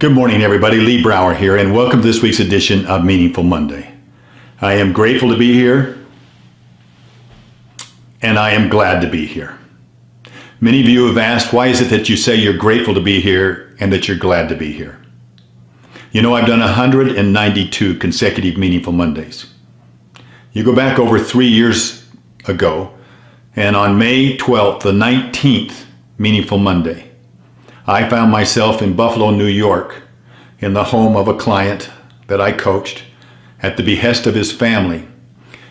Good morning, everybody. Lee Brower here, and welcome to this week's edition of Meaningful Monday. I am grateful to be here, and I am glad to be here. Many of you have asked, why is it that you say you're grateful to be here and that you're glad to be here? You know, I've done 192 consecutive Meaningful Mondays. You go back over 3 years ago, and on May 12th, the 19th Meaningful Monday, I found myself in Buffalo, New York, in the home of a client that I coached at the behest of his family,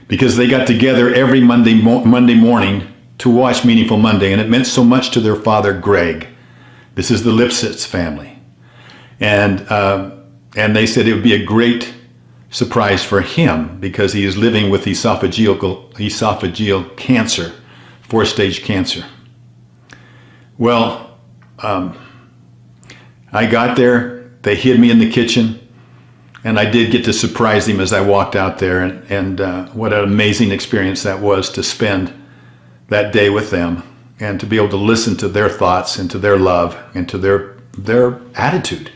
because they got together every Monday morning to watch Meaningful Monday, and it meant so much to their father, Greg. This is the Lipsitz family. And they said it would be a great surprise for him because he is living with esophageal cancer, 4-stage cancer. Well, I got there, they hid me in the kitchen, and I did get to surprise him as I walked out there, and what an amazing experience that was to spend that day with them and to be able to listen to their thoughts and to their love and to their attitude.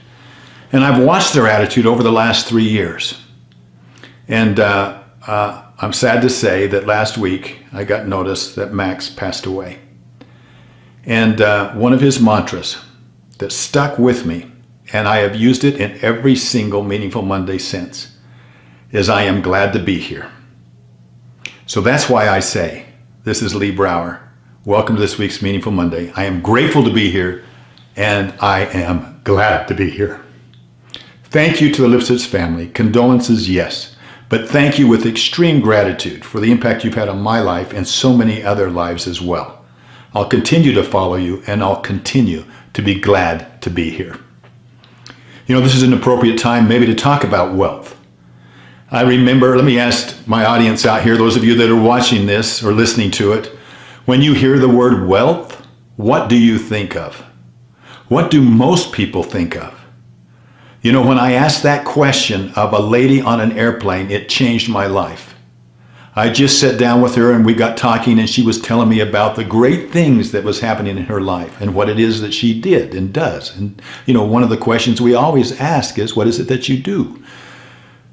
And I've watched their attitude over the last 3 years. And I'm sad to say that last week I got notice that Max passed away. And one of his mantras that stuck with me, and I have used it in every single Meaningful Monday since, is I am glad to be here. So that's why I say, this is Lee Brower. Welcome to this week's Meaningful Monday. I am grateful to be here, and I am glad to be here. Thank you to the Lipsitz family. Condolences, yes. But thank you with extreme gratitude for the impact you've had on my life and so many other lives as well. I'll continue to follow you, and I'll continue to be glad to be here. You know, this is an appropriate time maybe to talk about wealth. I remember, let me ask my audience out here, those of you that are watching this or listening to it, when you hear the word wealth, what do you think of? What do most people think of? You know, when I asked that question of a lady on an airplane, it changed my life. I just sat down with her and we got talking, and she was telling me about the great things that was happening in her life and what it is that she did and does. And, you know, one of the questions we always ask is, what is it that you do?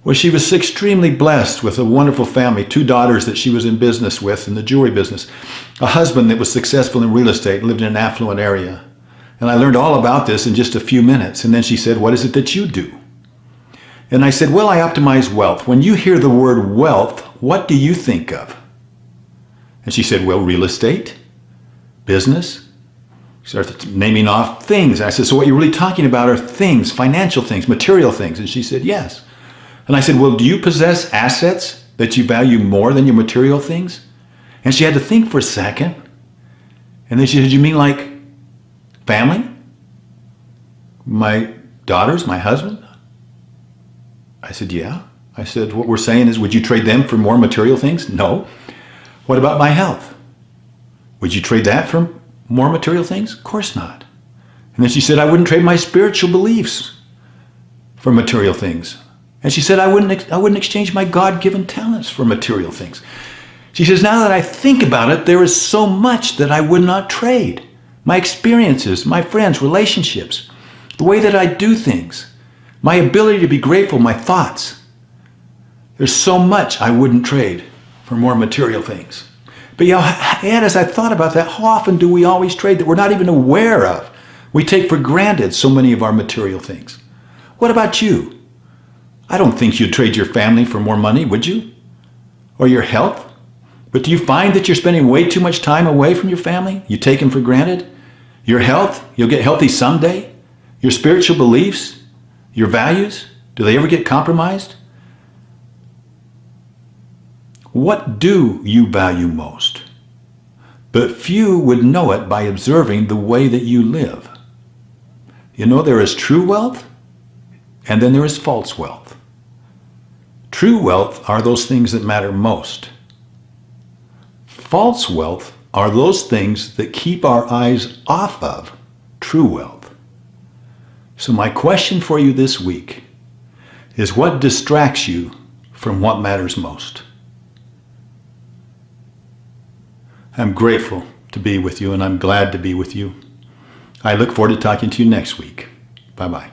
Well, she was extremely blessed with a wonderful family, 2 daughters that she was in business with in the jewelry business, a husband that was successful in real estate, lived in an affluent area. And I learned all about this in just a few minutes. And then she said, what is it that you do? And I said, well, I optimize wealth. When you hear the word wealth, what do you think of? And she said, well, real estate, business. She started naming off things. I said, so what you're really talking about are things, financial things, material things. And she said, yes. And I said, well, do you possess assets that you value more than your material things? And she had to think for a second. And then she said, you mean like family? My daughters, my husband? I said, yeah. I said, what we're saying is, would you trade them for more material things? No. What about my health? Would you trade that for more material things? Of course not. And then she said, I wouldn't trade my spiritual beliefs for material things. And she said, I wouldn't exchange my God-given talents for material things. She says, now that I think about it, there is so much that I would not trade. My experiences, my friends, relationships, the way that I do things, my ability to be grateful, my thoughts. There's so much I wouldn't trade for more material things. But you know, and as I thought about that, how often do we always trade that we're not even aware of? We take for granted so many of our material things. What about you? I don't think you'd trade your family for more money, would you? Or your health? But do you find that you're spending way too much time away from your family? You take them for granted? Your health? You'll get healthy someday? Your spiritual beliefs? Your values? Do they ever get compromised? What do you value most? But few would know it by observing the way that you live. You know, there is true wealth, and then there is false wealth. True wealth are those things that matter most. False wealth are those things that keep our eyes off of true wealth. So my question for you this week is, what distracts you from what matters most? I'm grateful to be with you, and I'm glad to be with you. I look forward to talking to you next week. Bye-bye.